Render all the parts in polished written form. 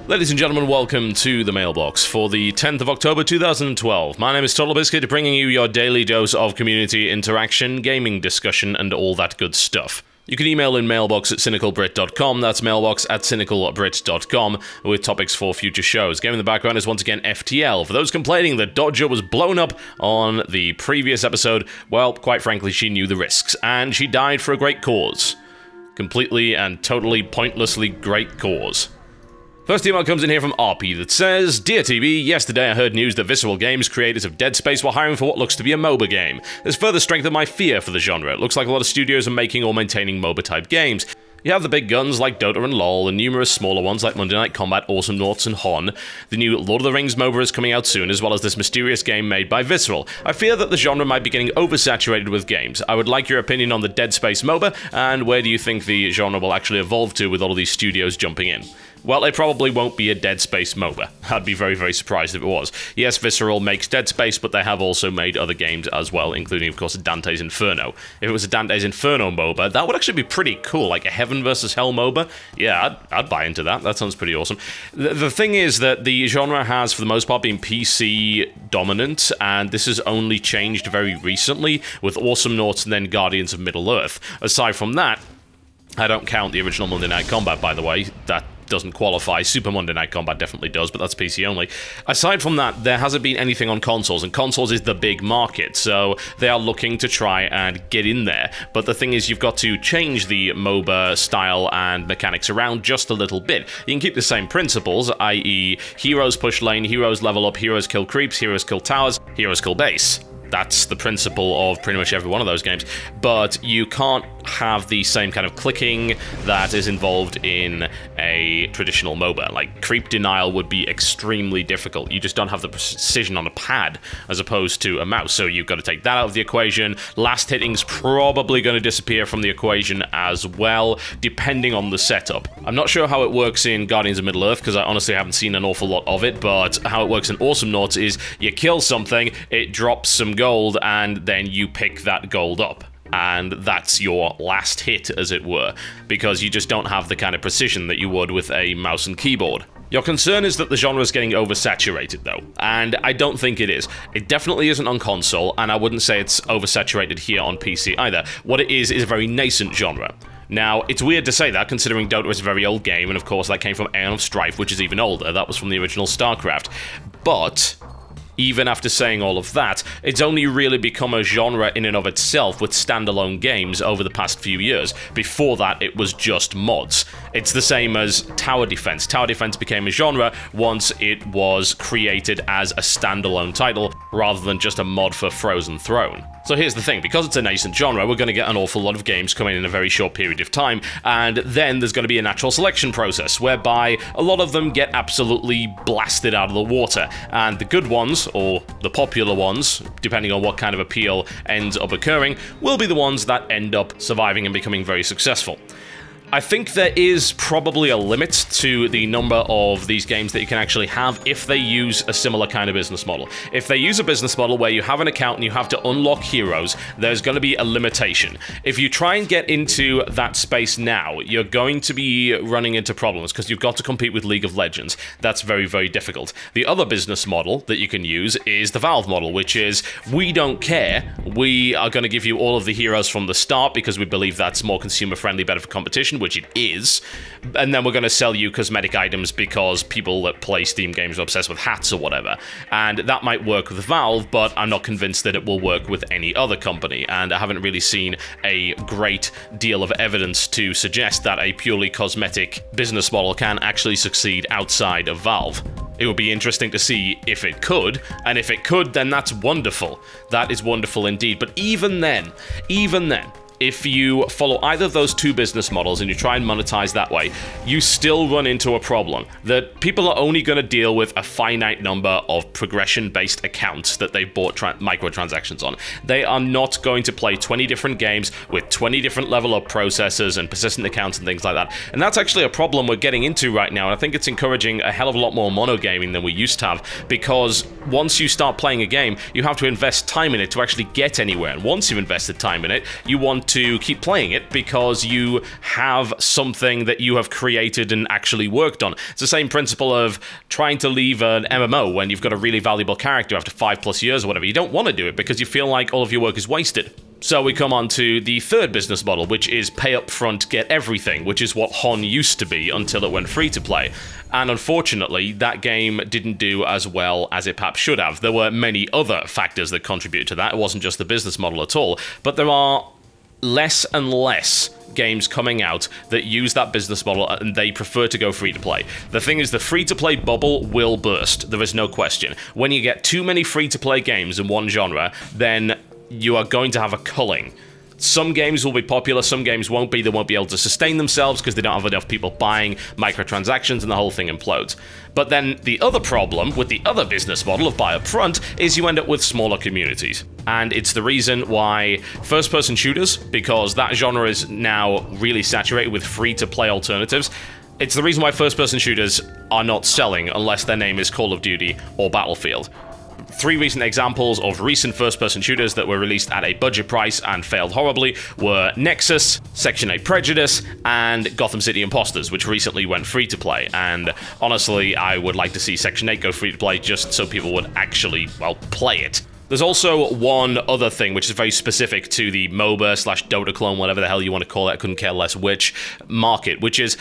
Ladies and gentlemen, welcome to the Mailbox for the 10th of October 2012. My name is TotalBiscuit, bringing you your daily dose of community interaction, gaming discussion, and all that good stuff. You can email in mailbox@cynicalbrit.com, that's mailbox at cynicalbrit.com, with topics for future shows. Game in the background is once again FTL. For those complaining that Dodger was blown up on the previous episode, well, quite frankly, she knew the risks, and she died for a great cause. Completely and totally pointlessly great cause. First email comes in here from RP that says, Dear TB, yesterday I heard news that Visceral Games, creators of Dead Space, were hiring for what looks to be a MOBA game. This further strengthened my fear for the genre. It looks like a lot of studios are making or maintaining MOBA-type games. You have the big guns like Dota and LoL, and numerous smaller ones like Monday Night Combat, Awesome Noughts, and Hon. The new Lord of the Rings MOBA is coming out soon, as well as this mysterious game made by Visceral. I fear that the genre might be getting oversaturated with games. I would like your opinion on the Dead Space MOBA, and where do you think the genre will actually evolve to with all of these studios jumping in? Well, it probably won't be a Dead Space MOBA. I'd be very, very surprised if it was. Yes, Visceral makes Dead Space, but they have also made other games as well, including, of course, Dante's Inferno. If it was a Dante's Inferno MOBA, that would actually be pretty cool, like a Heaven vs. Hell MOBA. Yeah, I'd buy into that. That sounds pretty awesome. The thing is that the genre has, for the most part, been PC dominant, and this has only changed very recently with Awesome Noughts and then Guardians of Middle-earth. Aside from that, I don't count the original Monday Night Combat, by the way. That doesn't qualify. Super Monday Night Combat definitely does, but that's PC only. Aside from that, there hasn't been anything on consoles, and consoles is the big market, so they are looking to try and get in there. But the thing is, you've got to change the MOBA style and mechanics around just a little bit. You can keep the same principles, i.e. heroes push lane, heroes level up, heroes kill creeps, heroes kill towers, heroes kill base. That's the principle of pretty much every one of those games, but you can't have the same kind of clicking that is involved in a traditional MOBA. Like, creep denial would be extremely difficult. You just don't have the precision on a pad as opposed to a mouse, so you've got to take that out of the equation. Last hitting's probably going to disappear from the equation as well, depending on the setup. I'm not sure how it works in Guardians of Middle-earth, because I honestly haven't seen an awful lot of it, but how it works in Awesome Noughts is you kill something, it drops some gold, and then you pick that gold up. And that's your last hit, as it were, because you just don't have the kind of precision that you would with a mouse and keyboard. Your concern is that the genre is getting oversaturated, though, and I don't think it is. It definitely isn't on console, and I wouldn't say it's oversaturated here on PC either. What it is a very nascent genre. Now, it's weird to say that, considering Dota is a very old game, and of course that came from Aeon of Strife, which is even older. That was from the original StarCraft. But even after saying all of that, it's only really become a genre in and of itself with standalone games over the past few years. Before that, it was just mods. It's the same as Tower Defense. Tower Defense became a genre once it was created as a standalone title, rather than just a mod for Frozen Throne. So here's the thing, because it's a nascent genre, we're going to get an awful lot of games coming in a very short period of time, and then there's going to be a natural selection process, whereby a lot of them get absolutely blasted out of the water, and the good ones, or the popular ones, depending on what kind of appeal ends up occurring, will be the ones that end up surviving and becoming very successful. I think there is probably a limit to the number of these games that you can actually have if they use a similar kind of business model. If they use a business model where you have an account and you have to unlock heroes, there's going to be a limitation. If you try and get into that space now, you're going to be running into problems because you've got to compete with League of Legends. That's very, very difficult. The other business model that you can use is the Valve model, which is, we don't care. We are going to give you all of the heroes from the start because we believe that's more consumer-friendly, better for competition, which it is, and then we're going to sell you cosmetic items because people that play Steam games are obsessed with hats or whatever. And that might work with Valve, but I'm not convinced that it will work with any other company, and I haven't really seen a great deal of evidence to suggest that a purely cosmetic business model can actually succeed outside of Valve. It would be interesting to see if it could, and if it could, then that's wonderful. That is wonderful indeed, but even then, if you follow either of those two business models and you try and monetize that way, you still run into a problem that people are only going to deal with a finite number of progression-based accounts that they've bought microtransactions on. They are not going to play 20 different games with 20 different level-up processors and persistent accounts and things like that. And that's actually a problem we're getting into right now, and I think it's encouraging a hell of a lot more monogaming than we used to have, because once you start playing a game, you have to invest time in it to actually get anywhere, and once you've invested time in it, you want to keep playing it because you have something that you have created and actually worked on. It's the same principle of trying to leave an MMO when you've got a really valuable character after 5+ years or whatever. You don't want to do it because you feel like all of your work is wasted. So we come on to the third business model, which is pay up front, get everything, which is what HON used to be until it went free to play. And unfortunately, that game didn't do as well as it perhaps should have. There were many other factors that contributed to that. It wasn't just the business model at all. But there are less and less games coming out that use that business model, and they prefer to go free to play. The thing is, the free to play bubble will burst. There is no question. When you get too many free to play games in one genre, then you are going to have a culling. Some games will be popular, some games won't be. They won't be able to sustain themselves because they don't have enough people buying microtransactions, and the whole thing implodes. But then the other problem with the other business model of buy up front is you end up with smaller communities. And it's the reason why first-person shooters, because that genre is now really saturated with free-to-play alternatives, it's the reason why first-person shooters are not selling unless their name is Call of Duty or Battlefield. 3 recent examples of recent first-person shooters that were released at a budget price and failed horribly were Nexus, Section 8 Prejudice, and Gotham City Imposters, which recently went free-to-play. And honestly, I would like to see Section 8 go free-to-play just so people would actually, well, play it. There's also one other thing which is very specific to the MOBA/Dota clone, whatever the hell you want to call it, I couldn't care less which, market, which is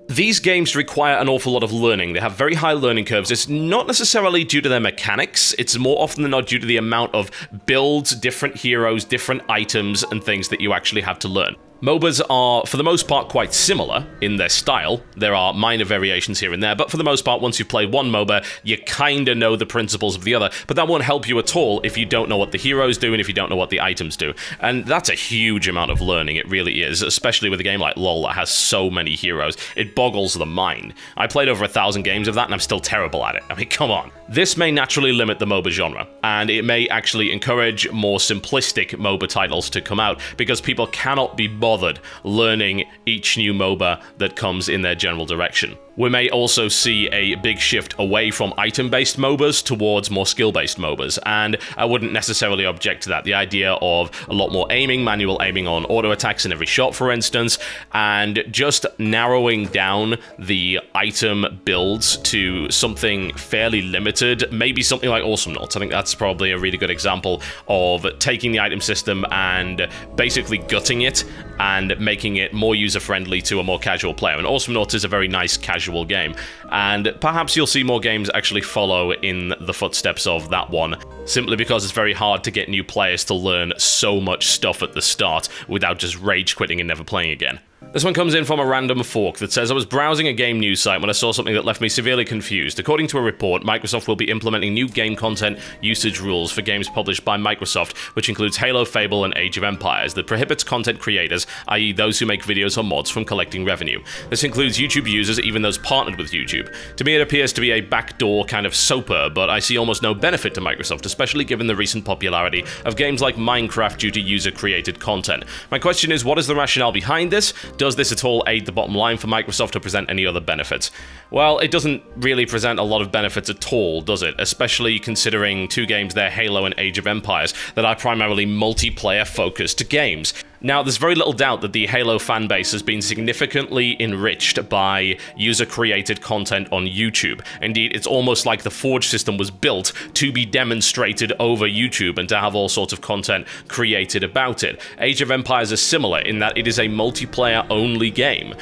these games require an awful lot of learning. They have very high learning curves. It's not necessarily due to their mechanics. It's more often than not due to the amount of builds, different heroes, different items, and things that you actually have to learn. MOBAs are, for the most part, quite similar in their style. There are minor variations here and there, but for the most part, once you've played one MOBA, you kinda know the principles of the other, but that won't help you at all if you don't know what the heroes do and if you don't know what the items do. And that's a huge amount of learning, it really is, especially with a game like LoL that has so many heroes. It boggles the mind. I played over 1,000 games of that and I'm still terrible at it. I mean, come on. This may naturally limit the MOBA genre, and it may actually encourage more simplistic MOBA titles to come out, because people cannot be bothered learning each new MOBA that comes in their general direction. We may also see a big shift away from item-based MOBAs towards more skill-based MOBAs, and I wouldn't necessarily object to that. The idea of a lot more aiming, manual aiming on auto attacks in every shot, for instance, and just narrowing down the item builds to something fairly limited, maybe something like Awesomnauts. I think that's probably a really good example of taking the item system and basically gutting it and making it more user-friendly to a more casual player. And Awesomnauts is a very nice casual game, and perhaps you'll see more games actually follow in the footsteps of that one, simply because it's very hard to get new players to learn so much stuff at the start without just rage quitting and never playing again. This one comes in from a random fork that says, I was browsing a game news site when I saw something that left me severely confused. According to a report, Microsoft will be implementing new game content usage rules for games published by Microsoft, which includes Halo, Fable, and Age of Empires, that prohibits content creators, i.e. those who make videos or mods, from collecting revenue. This includes YouTube users, even those partnered with YouTube. To me, it appears to be a backdoor kind of soaper, but I see almost no benefit to Microsoft, especially given the recent popularity of games like Minecraft due to user-created content. My question is, what is the rationale behind this? Does this at all aid the bottom line for Microsoft or present any other benefits? Well, it doesn't really present a lot of benefits at all, does it? Especially considering 2 games there, Halo and Age of Empires, that are primarily multiplayer-focused games. Now, there's very little doubt that the Halo fanbase has been significantly enriched by user-created content on YouTube. Indeed, it's almost like the Forge system was built to be demonstrated over YouTube and to have all sorts of content created about it. Age of Empires is similar in that it is a multiplayer-only game.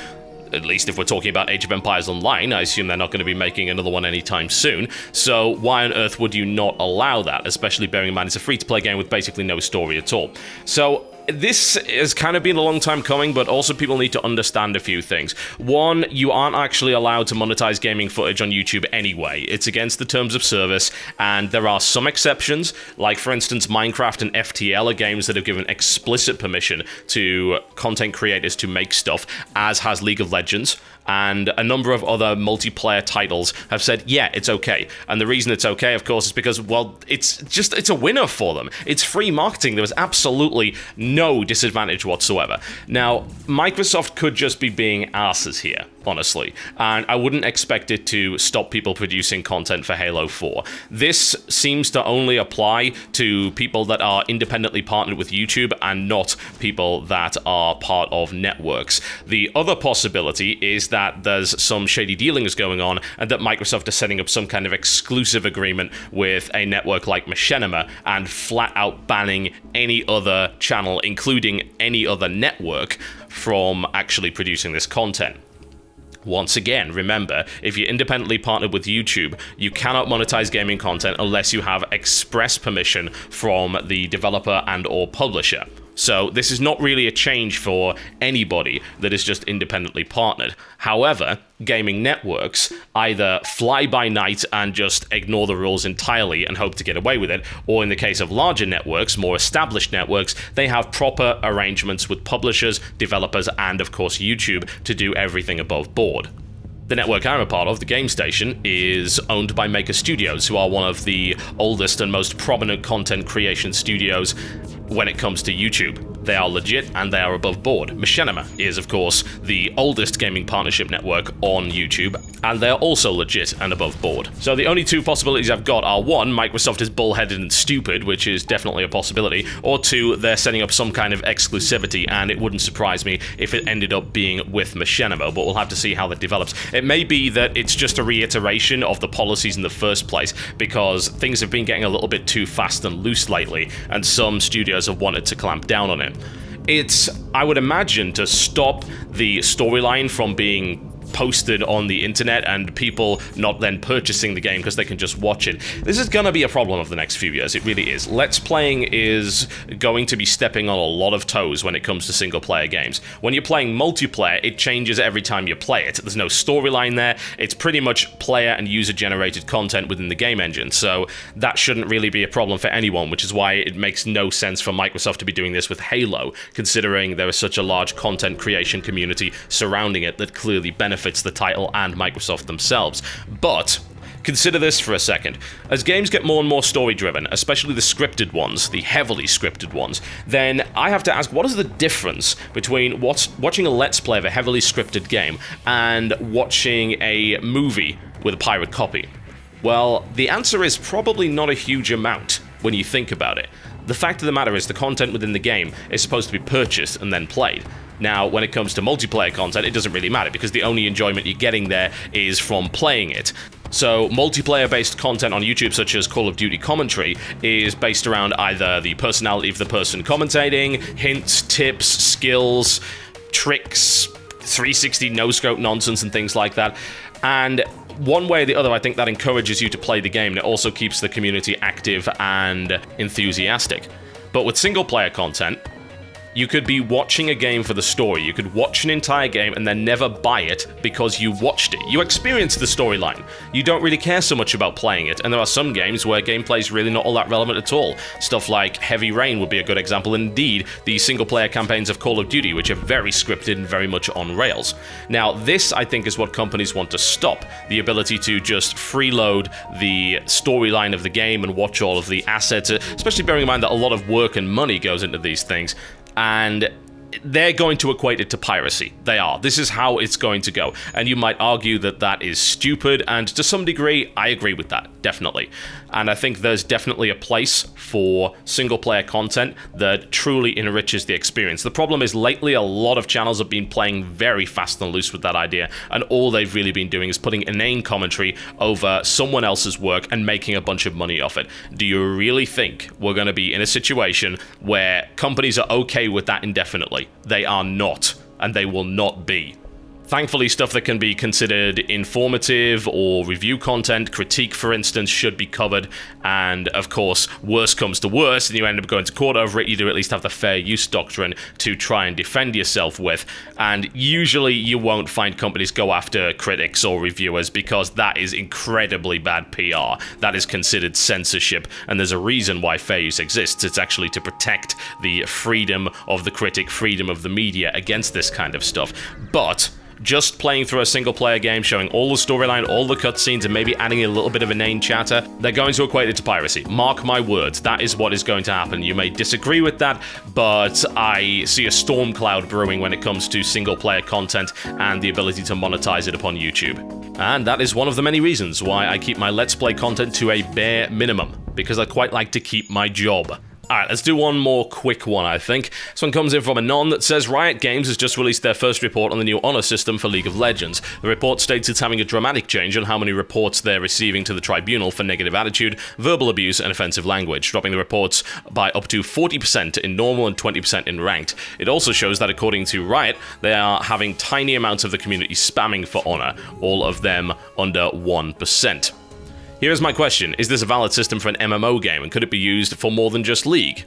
At least if we're talking about Age of Empires Online, I assume they're not going to be making another one anytime soon, so why on earth would you not allow that, especially bearing in mind it's a free-to-play game with basically no story at all. So this has kind of been a long time coming, but also people need to understand a few things. One, you aren't actually allowed to monetize gaming footage on YouTube anyway. It's against the terms of service, and there are some exceptions, like for instance Minecraft and FTL are games that have given explicit permission to content creators to make stuff, as has League of Legends, and a number of other multiplayer titles have said, yeah, it's okay. And the reason it's okay, of course, is because, well, it's a winner for them. It's free marketing. There was absolutely no disadvantage whatsoever. Now, Microsoft could just be being asses here, honestly, and I wouldn't expect it to stop people producing content for Halo 4. This seems to only apply to people that are independently partnered with YouTube and not people that are part of networks. The other possibility is that there's some shady dealings going on and that Microsoft is setting up some kind of exclusive agreement with a network like Machinima and flat out banning any other channel, including any other network, from actually producing this content. Once again, remember, if you're independently partnered with YouTube, you cannot monetize gaming content unless you have express permission from the developer and/or publisher. So this is not really a change for anybody that is just independently partnered. However, gaming networks either fly by night and just ignore the rules entirely and hope to get away with it, or in the case of larger networks, more established networks, they have proper arrangements with publishers, developers, and of course YouTube to do everything above board. The network I'm a part of, the Game Station, is owned by Maker Studios, who are one of the oldest and most prominent content creation studios when it comes to YouTube. They are legit and they are above board. Machinima is, of course, the oldest gaming partnership network on YouTube, and they are also legit and above board. So the only two possibilities I've got are, one, Microsoft is bullheaded and stupid, which is definitely a possibility, or two, they're setting up some kind of exclusivity, and it wouldn't surprise me if it ended up being with Machinima, but we'll have to see how that develops. It may be that it's just a reiteration of the policies in the first place, because things have been getting a little bit too fast and loose lately, and some studios have wanted to clamp down on it. It's, I would imagine, to stop the storyline from being posted on the internet and people not then purchasing the game because they can just watch it. This is gonna be a problem of the next few years, it really is. Let's Playing is going to be stepping on a lot of toes when it comes to single-player games. When you're playing multiplayer, it changes every time you play it. There's no storyline there, it's pretty much player and user-generated content within the game engine, so that shouldn't really be a problem for anyone, which is why it makes no sense for Microsoft to be doing this with Halo, considering there is such a large content creation community surrounding it that clearly benefits the title and Microsoft themselves. But consider this for a second. As games get more and more story-driven, especially the scripted ones, the heavily scripted ones, then I have to ask, what is the difference between watching a Let's Play of a heavily scripted game and watching a movie with a pirate copy? Well, the answer is probably not a huge amount when you think about it. The fact of the matter is the content within the game is supposed to be purchased and then played. Now, when it comes to multiplayer content, it doesn't really matter, because the only enjoyment you're getting there is from playing it. So, multiplayer-based content on YouTube, such as Call of Duty commentary, is based around either the personality of the person commentating, hints, tips, skills, tricks, 360 no-scope nonsense, and things like that. And one way or the other, I think that encourages you to play the game, and it also keeps the community active and enthusiastic. But with single-player content, you could be watching a game for the story. You could watch an entire game and then never buy it because you watched it. You experienced the storyline. You don't really care so much about playing it, and there are some games where gameplay is really not all that relevant at all. Stuff like Heavy Rain would be a good example, and indeed, the single-player campaigns of Call of Duty, which are very scripted and very much on rails. Now, this, I think, is what companies want to stop. The ability to just freeload the storyline of the game and watch all of the assets, especially bearing in mind that a lot of work and money goes into these things. And they're going to equate it to piracy. They are. This is how it's going to go. And you might argue that that is stupid, and to some degree, I agree with that, definitely. And I think there's definitely a place for single-player content that truly enriches the experience. The problem is, lately, a lot of channels have been playing very fast and loose with that idea, and all they've really been doing is putting inane commentary over someone else's work and making a bunch of money off it. Do you really think we're going to be in a situation where companies are okay with that indefinitely? They are not, and they will not be. Thankfully, stuff that can be considered informative or review content, critique for instance, should be covered, and of course, worst comes to worst and you end up going to court over it, you do at least have the fair use doctrine to try and defend yourself with, and usually you won't find companies go after critics or reviewers because that is incredibly bad PR. That is considered censorship, and there's a reason why fair use exists. It's actually to protect the freedom of the critic, freedom of the media against this kind of stuff. But just playing through a single-player game, showing all the storyline, all the cutscenes, and maybe adding a little bit of inane chatter, they're going to equate it to piracy. Mark my words, that is what is going to happen. You may disagree with that, but I see a storm cloud brewing when it comes to single-player content and the ability to monetize it upon YouTube. And that is one of the many reasons why I keep my Let's Play content to a bare minimum, because I quite like to keep my job. Alright, let's do one more quick one, I think. This one comes in from Anon that says, Riot Games has just released their first report on the new honor system for League of Legends. The report states it's having a dramatic change on how many reports they're receiving to the tribunal for negative attitude, verbal abuse, and offensive language, dropping the reports by up to 40% in normal and 20% in ranked. It also shows that according to Riot, they are having tiny amounts of the community spamming for honor, all of them under 1%. Here's my question, is this a valid system for an MMO game, and could it be used for more than just League?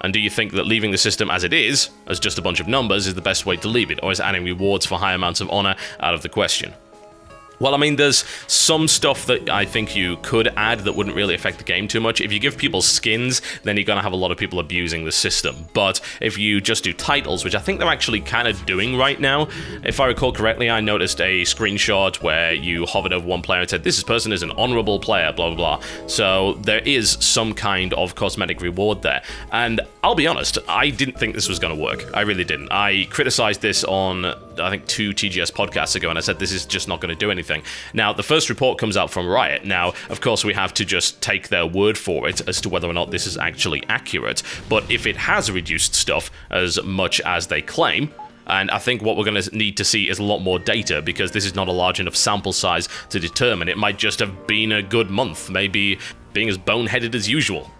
And do you think that leaving the system as it is, as just a bunch of numbers, is the best way to leave it, or is adding rewards for high amounts of honor out of the question? Well, I mean, there's some stuff that I think you could add that wouldn't really affect the game too much. If you give people skins, then you're going to have a lot of people abusing the system. But if you just do titles, which I think they're actually kind of doing right now, if I recall correctly, I noticed a screenshot where you hovered over one player and said, this person is an honorable player, blah, blah, blah. So there is some kind of cosmetic reward there. And I'll be honest, I didn't think this was going to work. I really didn't. I criticized this on, I think, 2 TGS podcasts ago, and I said, this is just not going to do anything. Now, the first report comes out from Riot. Now, of course, we have to just take their word for it as to whether or not this is actually accurate. But if it has reduced stuff as much as they claim, and I think what we're going to need to see is a lot more data, because this is not a large enough sample size to determine. It might just have been a good month, maybe being as boneheaded as usual.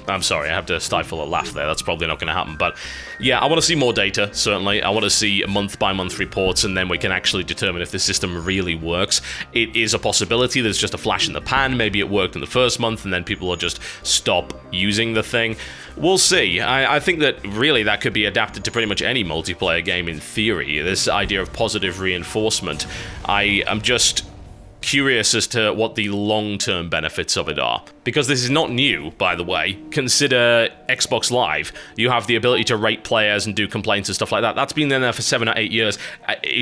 I'm sorry, I have to stifle a laugh there, that's probably not going to happen, but yeah, I want to see more data, certainly. I want to see month-by-month reports, and then we can actually determine if the system really works. It is a possibility there's just a flash in the pan, maybe it worked in the first month, and then people will just stop using the thing. We'll see. I think that really that could be adapted to pretty much any multiplayer game in theory, this idea of positive reinforcement. I am just curious as to what the long-term benefits of it are. Because this is not new, by the way. Consider Xbox Live. You have the ability to rate players and do complaints and stuff like that. That's been there for 7 or 8 years.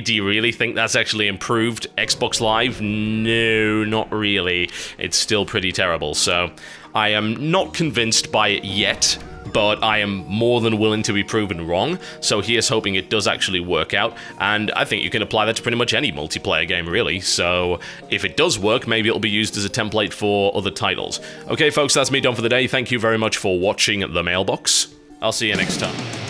Do you really think that's actually improved Xbox Live? No, not really. It's still pretty terrible, so I am not convinced by it yet, but I am more than willing to be proven wrong, so here's hoping it does actually work out, and I think you can apply that to pretty much any multiplayer game, really, so if it does work, maybe it'll be used as a template for other titles. Okay, folks, that's me done for the day. Thank you very much for watching The Mailbox. I'll see you next time.